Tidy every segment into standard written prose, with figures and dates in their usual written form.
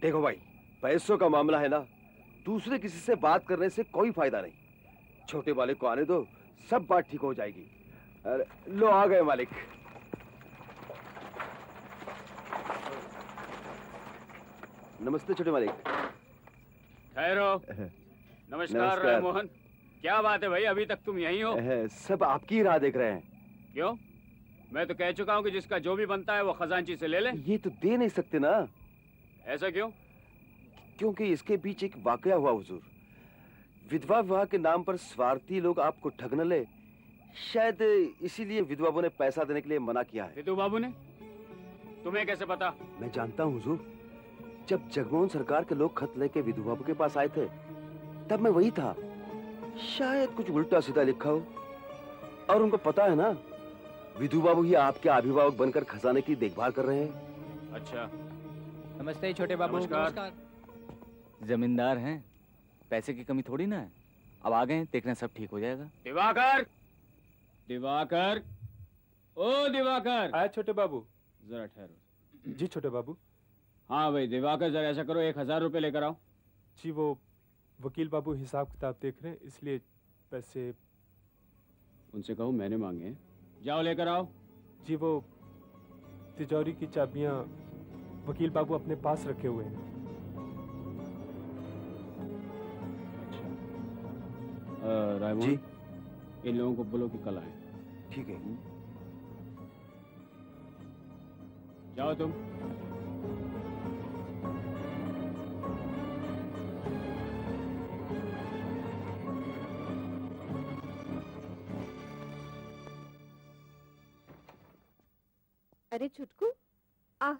देखो भाई, पैसों का मामला है ना, दूसरे किसी से बात करने से कोई फायदा नहीं। छोटे मालिक को आने दो, सब बात ठीक हो जाएगी। अरे लो, आ गए मालिक। नमस्ते छोटे मालिक। ठहरो। नमस्कार राय मोहन। क्या बात है भाई, अभी तक तुम यहीं हो? सब आपकी राह देख रहे हैं। क्यों? मैं तो कह चुका हूँ कि जिसका जो भी बनता है वो खजांची से ले ले। ये तो दे नहीं सकते ना। ऐसा क्यों? क्योंकि इसके बीच एक वाकया हुआ हुजूर। विधवा विवाह के नाम पर स्वार्थी लोग आपको ठग न ले, शायद इसीलिए विधवा बाबू ने पैसा देने के लिए मना किया है। विधवा बाबू ने? तुम्हें कैसे पता? मैं जानता हूँ हुजूर। जब जगमोहन सरकार के लोग खत लेके विधवा बाबू के पास आए थे, तब मैं वही था। शायद कुछ उल्टा सीधा लिखा हो, और उनको पता है ना, विधु बाबू ही आपके अभिभावक बनकर खजाने की देखभाल कर रहे हैं। अच्छा। नमस्ते छोटे बाबू। नमस्कार। जमींदार हैं, पैसे की कमी थोड़ी ना है। अब आ गए, देखना सब ठीक हो जाएगा। दिवाकर, दिवाकर, ओ दिवाकर। आया छोटे बाबू। जरा ठहरो। जी छोटे बाबू। हाँ भाई दिवाकर, जरा ऐसा करो, 1000 रुपए लेकर आओ। जी वो वकील बाबू हिसाब किताब देख रहे हैं, इसलिए पैसे। उनसे कहो मैंने मांगे हैं। जाओ लेकर आओ। जी वो तिजोरी की चाबियां वकील बाबू अपने पास रखे हुए हैं। रायमोहन जी, इन लोगों को बोलो कि कल आए। ठीक है। जाओ तुम। अरे छुटकू, आ।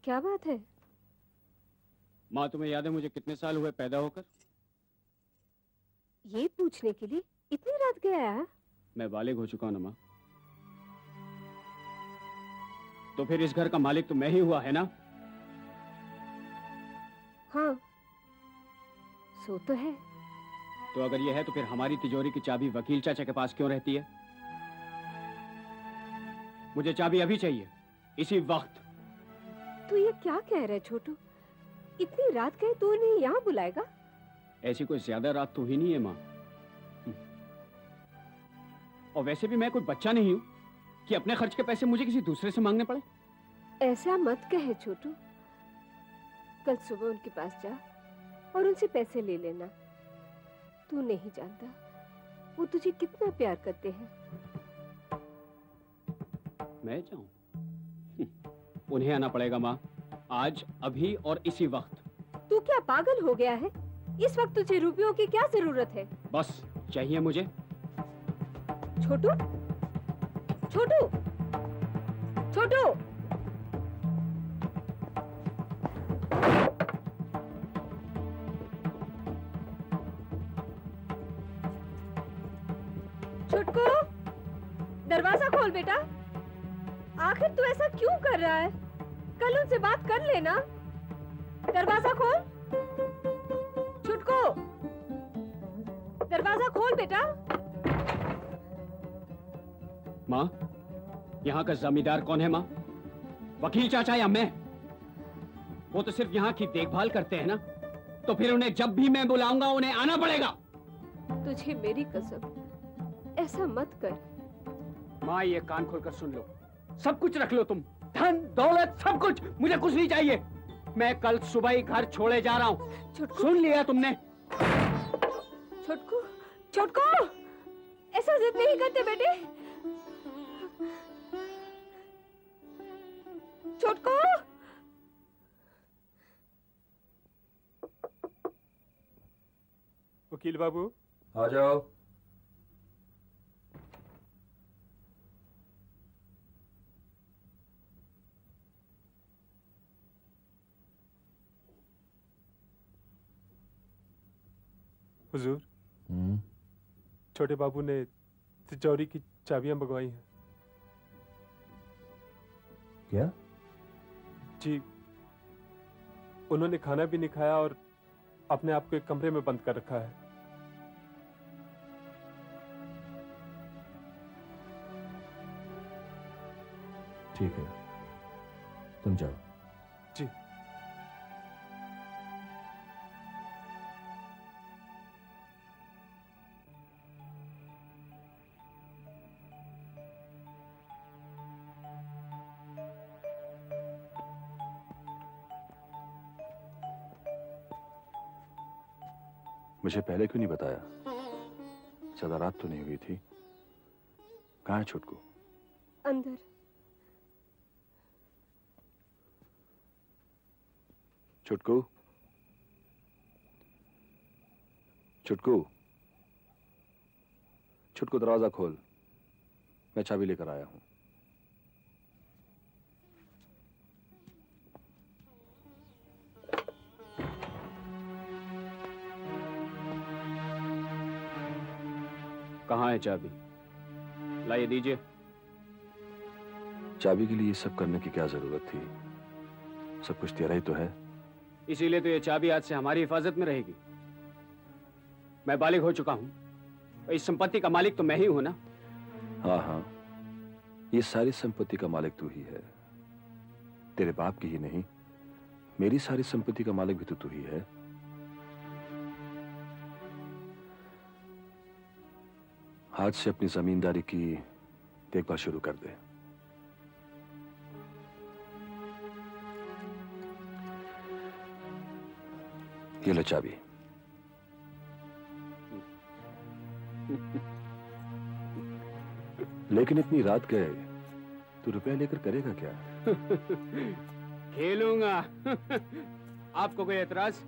क्या बात है? माँ, तुम्हें याद है मुझे कितने साल हुए पैदा होकर? ये पूछने के लिए इतनी रात गया आया? मैं बालिग हो चुका हूं ना माँ। तो फिर इस घर का मालिक तो मैं ही हुआ है ना? हाँ, सो तो है। तो अगर ये है तो फिर हमारी तिजोरी की चाबी वकील चाचा के पास क्यों रहती है? मुझे चाबी अभी चाहिए, इसी वक्त। तू ये क्या कह रहा है छोटू? इतनी रात गए तू उन्हें यहाँ बुलाएगा? ऐसी कोई ज्यादा रात तो ही नहीं है माँ। और वैसे भी मैं कोई बच्चा नहीं हूं कि अपने खर्च के पैसे मुझे किसी दूसरे से मांगने पड़े। ऐसा मत कहे छोटू। कल सुबह उनके पास जा और उनसे पैसे ले लेना। तू नहीं जानता वो तुझे कितना प्यार करते हैं। मैं जाऊं? उन्हें आना पड़ेगा माँ, आज, अभी और इसी वक्त। तू क्या पागल हो गया है? इस वक्त तुझे रुपयों की क्या जरूरत है? बस चाहिए मुझे। छोटू, छोटू, छोटू। छुटकू, दरवाजा खोल बेटा। आखिर तू ऐसा क्यों कर रहा है? कल उनसे बात कर लेना। दरवाजा खोल। छुटकू, दरवाजा खोल बेटा। माँ, यहाँ का जमींदार कौन है माँ? वकील चाचा या मैं? वो तो सिर्फ यहाँ की देखभाल करते हैं ना। तो फिर उन्हें जब भी मैं बुलाऊंगा उन्हें आना पड़ेगा। तुझे मेरी कसम, ऐसा मत कर। माँ, ये कान खोलकर सुन लो, सब कुछ रख लो तुम, धन दौलत सब कुछ, मुझे कुछ नहीं चाहिए। मैं कल सुबह ही घर छोड़े जा रहा हूँ। सुन लिया तुमने? छोटकू, छोटकू, ऐसा जिद नहीं करते बेटे। छोटकू। वकील बाबू, आ जाओ। हुजूर, छोटे बाबू ने तिजोरी की चाबियां मंगवाई हैं। क्या? जी, उन्होंने खाना भी नहीं खाया और अपने आप को एक कमरे में बंद कर रखा है। ठीक है। तुम जाओ। जी। मुझे पहले क्यों नहीं बताया? ज्यादा रात तो नहीं हुई थी। कहाँ है छुटकू? अंदर। छुटकू, छुटकू, छुटकू, दरवाजा खोल। मैं चाबी लेकर आया हूं। कहाँ है चाबी? लाइए दीजिए। चाबी के लिए ये सब करने की क्या जरूरत थी? सब कुछ तेरा ही तो है। इसीलिए तो ये चाबी आज से हमारी हिफाजत में रहेगी। मैं बालिग हो चुका हूं। इस संपत्ति का मालिक तो मैं ही हूं ना। हाँ हाँ, ये सारी संपत्ति का मालिक तू ही है। तेरे बाप की ही नहीं, मेरी सारी संपत्ति का मालिक भी तो तू ही है। आज से अपनी जमींदारी की देखभाल शुरू कर दे। ये लो चाबी। लेकिन इतनी रात गए, तू रुपया लेकर करेगा क्या? खेलूंगा। आपको कोई एतराज?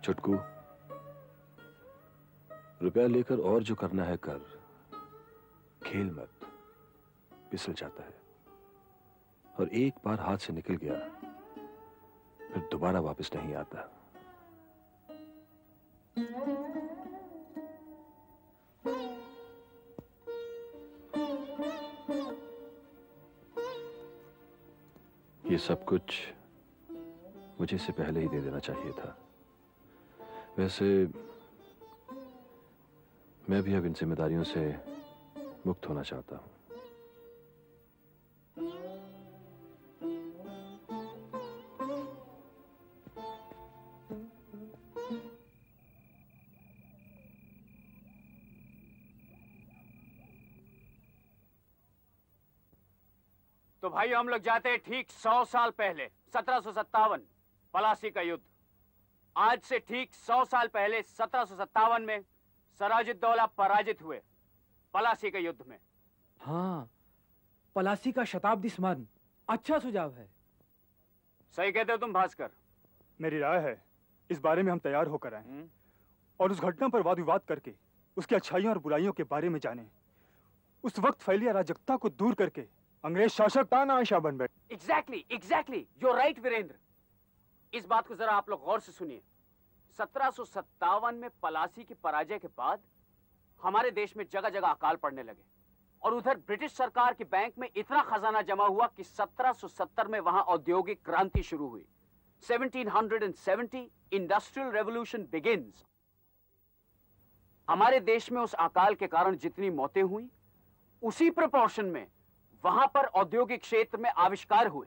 छुटकू, रुपया लेकर और जो करना है कर। खेल मत, फिसल जाता है। और एक बार हाथ से निकल गया फिर दोबारा वापस नहीं आता। ये सब कुछ मुझे इससे पहले ही दे देना चाहिए था। वैसे मैं भी अब इन जिम्मेदारियों से मुक्त होना चाहता हूं। तो भाई हम लोग जाते हैं ठीक 100 साल पहले, 1757, पलासी का युद्ध। आज से ठीक 100 साल पहले 1757 में सिराजुद्दौला पराजित हुए पलासी के युद्ध में। हाँ, पलासी का शताब्दी स्मरण अच्छा सुझाव है। सही कहते हो तुम भास्कर। मेरी राय है इस बारे में हम तैयार होकर आए और उस घटना पर वाद विवाद करके उसकी अच्छाइयों और बुराइयों के बारे में जाने। उस वक्त फैली अराजकता को दूर करके अंग्रेज शासक तानाशाह बन बैठे। Exactly you're right Virendra. इस बात को जरा आप लोग गौर से सुनिए। 1757 में पलासी की पराजय के बाद हमारे देश में जगह जगह अकाल पड़ने लगे और उधर ब्रिटिश सरकार के बैंक में इतना खजाना जमा हुआ कि 1770 में वहां औद्योगिक क्रांति शुरू हुई। 1770 इंडस्ट्रियल रेवोल्यूशन बिगिंस। हमारे देश में उस अकाल के कारण जितनी मौतें हुई उसी प्रोपोर्शन में वहां पर औद्योगिक क्षेत्र में आविष्कार हुए।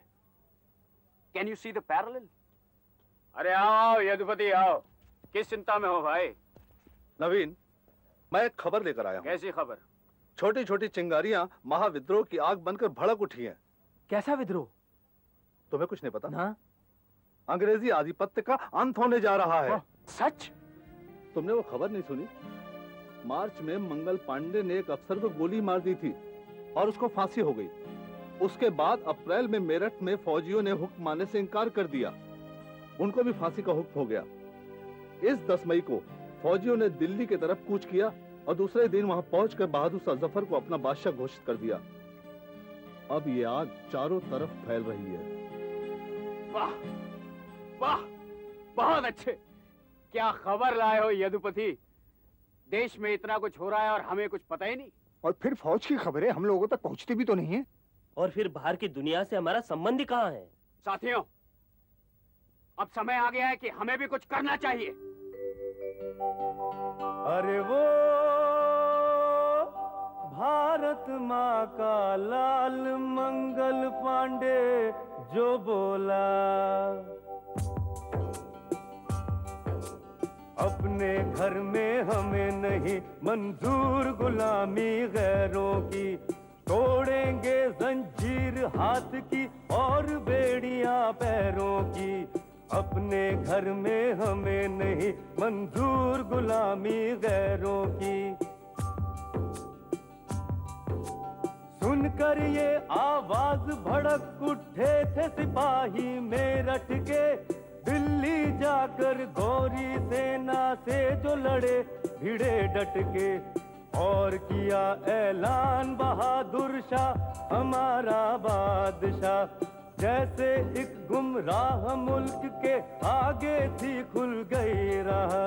Can you see the parallel? अरे आओ यदुपति आओ। किस चिंता में हो भाई? नवीन, मैं एक खबर लेकर आया हूँ। कैसी खबर? छोटी छोटी चिंगारियां महाविद्रोह की आग बनकर भड़क उठी हैं। कैसा विद्रोह? तुम्हें कुछ नहीं पता? ना। अंग्रेजी आधिपत्य का अंत होने जा रहा है। सच? तुमने वो खबर नहीं सुनी? मार्च में मंगल पांडे ने एक अफसर को गोली मार दी थी और उसको फांसी हो गई। उसके बाद अप्रैल में मेरठ में फौजियों ने हुक्म मानने से इनकार कर दिया। उनको भी फांसी का हुक्म हो गया। इस 10 मई को फौजियों ने दिल्ली की तरफ कूच किया और दूसरे दिन वहां पहुंचकर बहादुर शाह जफर को अपना बादशाह घोषित कर दिया। अब ये आग चारों तरफ फैल रही है। वाह वाह, बहुत अच्छे। क्या खबर लाए हो यदुपति? देश में इतना कुछ हो रहा है और हमें कुछ पता ही नहीं। और फिर फौज की खबरें हम लोगों तक पहुंचती भी तो नहीं है। और फिर बाहर की दुनिया से हमारा संबंध ही कहाँ है? साथियों, अब समय आ गया है कि हमें भी कुछ करना चाहिए। अरे वो भारत माँ का लाल मंगल पांडे जो बोला, अपने घर में हमें नहीं मंजूर गुलामी गैरों की, तोड़ेंगे जंजीर हाथ की और बेड़ियां पैरों की, अपने घर में हमें नहीं मंजूर गुलामी गैरों की। सुनकर ये आवाज भड़क उठे थे सिपाही मेरठ के, दिल्ली जाकर गौरी सेना से जो लड़े भिड़े डट के, और किया ऐलान बहादुर शाह हमारा बादशाह, जैसे एक गुमराह मुल्क के आगे थी खुल गई राह।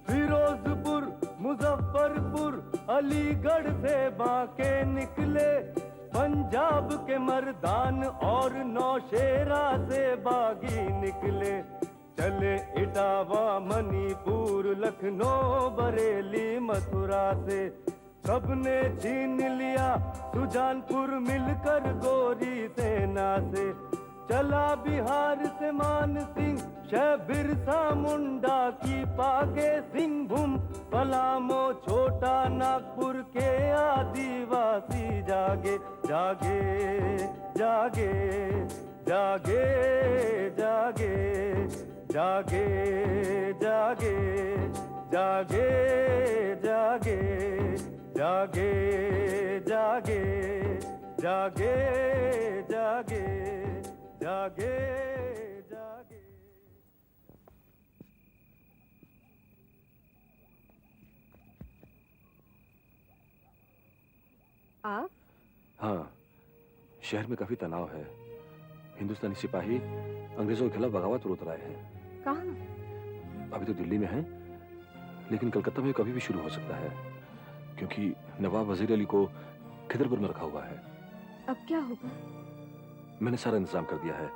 फिरोजपुर मुजफ्फरपुर अलीगढ़ से बांके निकले, पंजाब के मर्दान और नौशेरा से बागी निकले, चले इटावा मणिपुर लखनऊ बरेली मथुरा से, सबने छीन लिया सुजानपुर मिलकर गोरी सेना से, चला बिहार से मान सिंह शह बिरसा मुंडा की पाके, सिंहभूम पलामो छोटा नागपुर के आदिवासी जागे जागे जागे जागे जागे जागे जागे जागे जागे जागे जागे जागे जागे जागे जागे। आप? हाँ, शहर में काफी तनाव है। हिंदुस्तानी सिपाही अंग्रेजों के खिलाफ बगावत पर उतर आए हैं। कहाँ? अभी तो दिल्ली में हैं, लेकिन कलकत्ता में कभी भी शुरू हो सकता है, क्योंकि नवाब वजीर अली को खिदरपुर में रखा हुआ है। अब क्या होगा? मैंने सारा इंतजाम कर दिया है।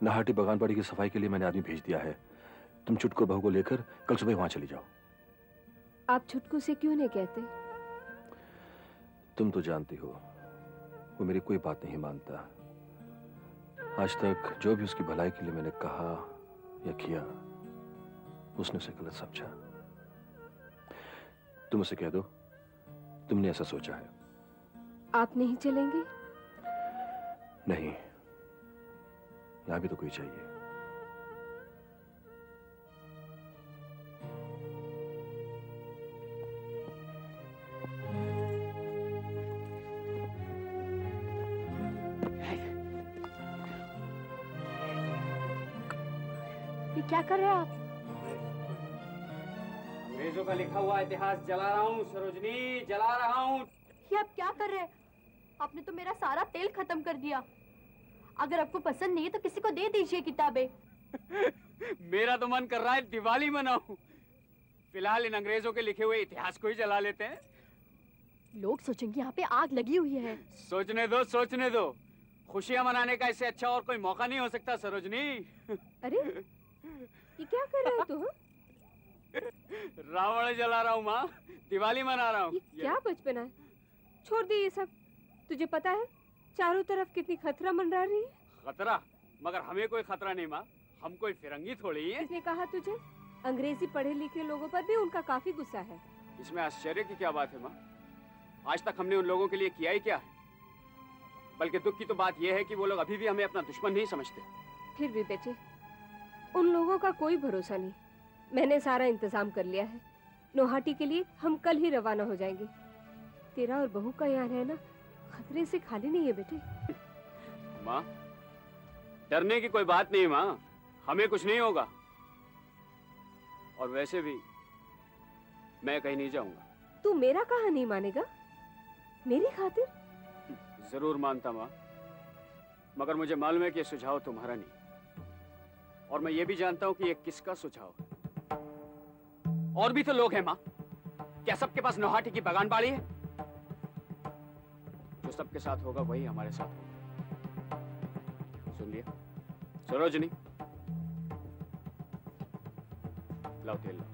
नाहाटी बगानबाड़ी की सफाई के लिए मैंने आदमी भेज दिया है। तुम छुटको बहू को लेकर कल सुबह वहां चली जाओ। आप छुटकू से क्यों नहीं कहते? तुम तो जानती हो वो मेरी कोई बात नहीं मानता। आज तक जो भी उसकी भलाई के लिए मैंने कहा या किया, उसने उसे गलत समझा। तुम उसे कह दो तुमने ऐसा सोचा है। आप नहीं चलेंगे? नहीं, यहां भी तो कोई चाहिए। ये क्या कर रहे हैं आप? अंग्रेजों का लिखा हुआ इतिहास जला रहा हूँ सरोजनी, जला रहा हूँ। ये आप क्या कर रहे हैं? आपने तो मेरा सारा तेल खत्म कर दिया। अगर आपको पसंद नहीं है तो किसी को दे दीजिए किताबें। मेरा तो मन कर रहा है दिवाली मनाऊं। फिलहाल इन अंग्रेजों के लिखे हुए इतिहास को ही जला लेते हैं। लोग सोचेंगे यहाँ पे आग लगी हुई है। सोचने दो, सोचने दो। खुशियां मनाने का इससे अच्छा और कोई मौका नहीं हो सकता सरोजनी। अरे ये क्या कर रहे हो तुम? रावण जला रहा हूँ माँ, दिवाली मना रहा हूँ। ये क्या बचपना है? छोड़ दे ये सब। तुझे पता है चारों तरफ कितनी खतरा मंडरा रही है? खतरा? मगर हमें कोई खतरा नहीं माँ, हम कोई फिरंगी थोड़ी है। किसने कहा तुझे? अंग्रेजी पढ़े लिखे लोगों पर भी उनका काफी गुस्सा है। इसमें आश्चर्य की क्या बात है माँ? आज तक हमने उन लोगों के लिए किया ही क्या है? बल्कि दुख की तो बात यह है कि वो लोग अभी भी हमें अपना दुश्मन नहीं समझते। फिर भी बेटे, उन लोगों का कोई भरोसा नहीं। मैंने सारा इंतजाम कर लिया है। नौहाटी के लिए हम कल ही रवाना हो जाएंगे। तेरा और बहू का यहाँ रहना खतरे से खाली नहीं है बेटे। माँ, डरने की कोई बात नहीं माँ, हमें कुछ नहीं होगा। और वैसे भी मैं कहीं नहीं जाऊंगा। तू मेरा कहा नहीं मानेगा? मेरी खातिर? जरूर मानता माँ, मगर मुझे मालूम है कि ये सुझाव तुम्हारा नहीं, और मैं ये भी जानता हूँ कि ये किसका सुझाव है। और भी तो लोग हैं माँ। क्या सबके पास नौहाटी की बगानबाड़ी है? जो सबके साथ होगा वही हमारे साथ होगा। सुन लिया सरोजनी? लाओ तेल लाओ।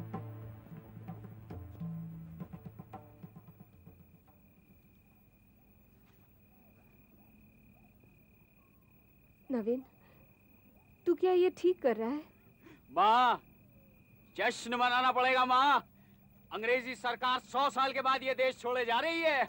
नवीन, तू क्या ये ठीक कर रहा है? माँ, जश्न मनाना पड़ेगा माँ। अंग्रेजी सरकार 100 साल के बाद ये देश छोड़े जा रही है।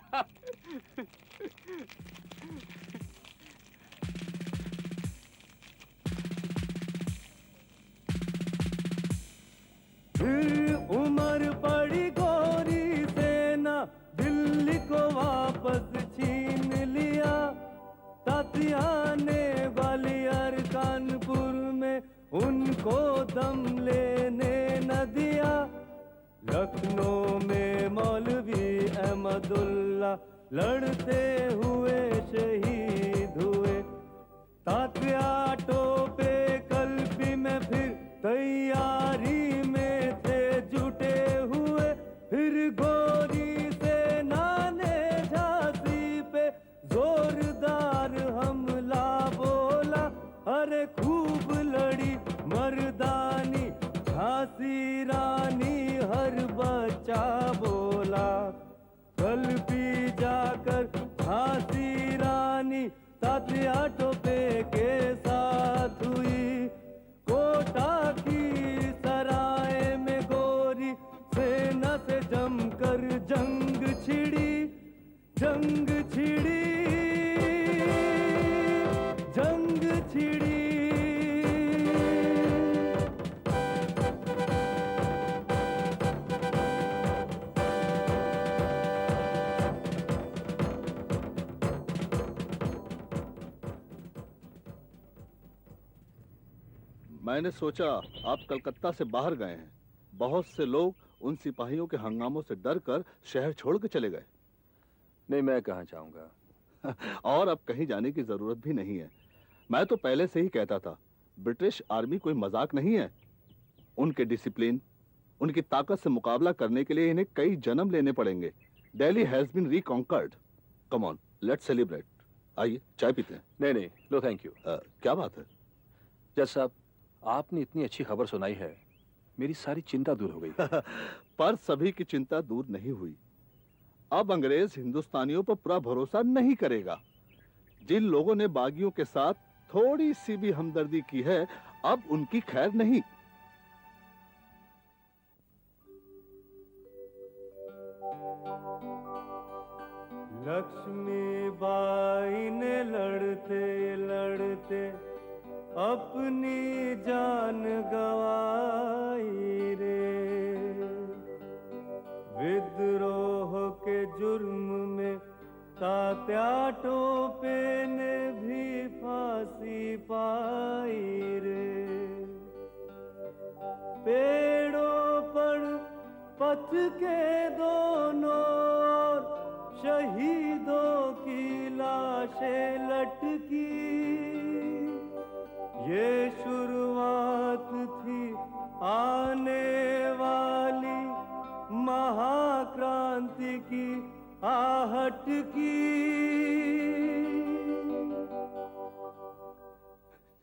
फिर उम्र पड़ी गोरी सेना, दिल्ली को वापस छीन लिया। तातियाने ग्वालियर कानपुर में उनको दम लेने न दिया। लखनऊ में मौलवी अहमदुल्ला लड़ते हुए शहीद हुए। तात्या टोपे कल्पी में फिर तैयारी में थे जुटे हुए। फिर गोरी सेना ने झांसी पे जोरदार हमला बोला। अरे खूब लड़ी मर्दानी झांसी रानी, हर बच्चा बोला। कल्पी जाकर झांसी रानी तात्या टोपे के साथ हुई। कोटा की सराय में गोरी सेना से जमकर जंग छिड़ी। जंग छिड़ी, जंग छिड़ी। मैंने सोचा आप कलकत्ता से बाहर गए हैं। बहुत से लोग उन सिपाहियों के हंगामों से डर कर शहर छोड़ के चले गए। नहीं, मैं कहाँ जाऊंगा। और अब कहीं जाने की जरूरत भी नहीं है। मैं तो पहले से ही कहता था, ब्रिटिश आर्मी कोई मजाक नहीं है। उनके डिसिप्लिन, उनकी ताकत से मुकाबला करने के लिए इन्हें कई जन्म लेने पड़ेंगे। Delhi has been reconquered. Come on, let's celebrate. आइए चाय पीते हैं। नहीं नहीं, नो थैंक यू। क्या बात है? जज साहब, आपने इतनी अच्छी खबर सुनाई है, मेरी सारी चिंता दूर हो गई। पर सभी की चिंता दूर नहीं हुई। अब अंग्रेज हिंदुस्तानियों पर पूरा भरोसा नहीं करेगा। जिन लोगों ने बागियों के साथ थोड़ी सी भी हमदर्दी की है, अब उनकी खैर नहीं। लक्ष्मीबाई ने लड़ते लड़ते अपनी जान गवाई रे। विद्रोह के जुर्म में तात्या टोपे ने भी फांसी पाई रे। पेड़ों पर पथ के दोनों ओर शहीदों की लाशें लटकी। ये शुरुआत थी आने वाली महाक्रांति की आहट की।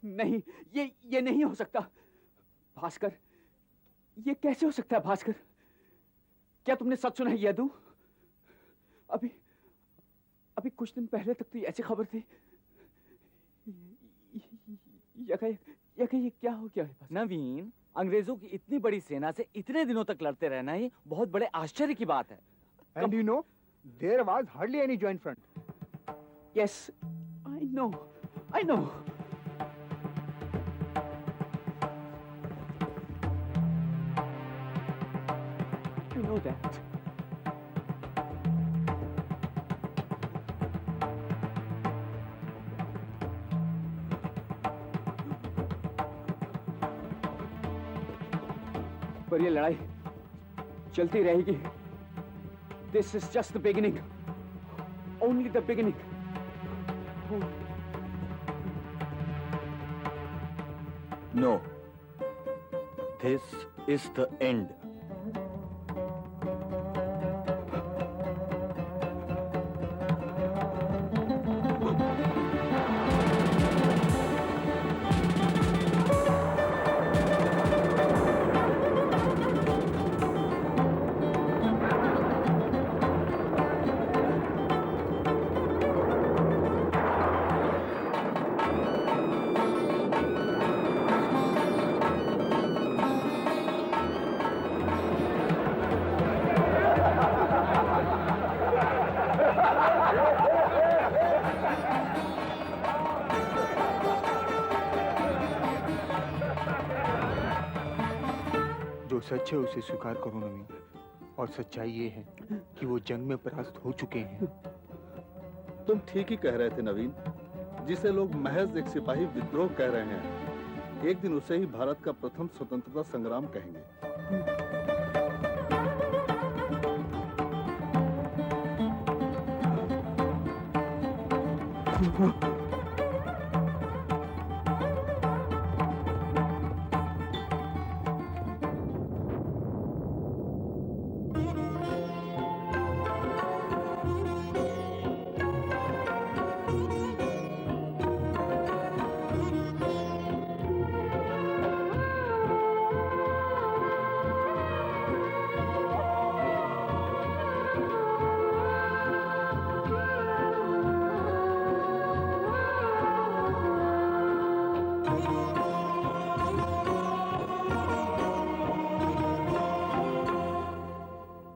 नहीं, ये नहीं हो सकता। भास्कर, ये कैसे हो सकता है भास्कर? क्या तुमने सच सुना है यदु? अभी कुछ दिन पहले तक तो ऐसी खबर थी। ये क्या हो गया? नवीन, अंग्रेजों की इतनी बड़ी सेना से इतने दिनों तक लड़ते रहना ही बहुत बड़े आश्चर्य की बात है। And you know, there was hardly any joint front. Yes, I know. I know that. पर ये लड़ाई चलती रहेगी। This is just the beginning. Only the beginning. No, this is the end. सच है उसे स्वीकार करो नवीन। और सच्चाई ये है कि वो जंग में परास्त हो चुके हैं। तुम ठीक ही कह रहे थे नवीन। जिसे लोग महज एक सिपाही विद्रोह कह रहे हैं, एक दिन उसे ही भारत का प्रथम स्वतंत्रता संग्राम कहेंगे।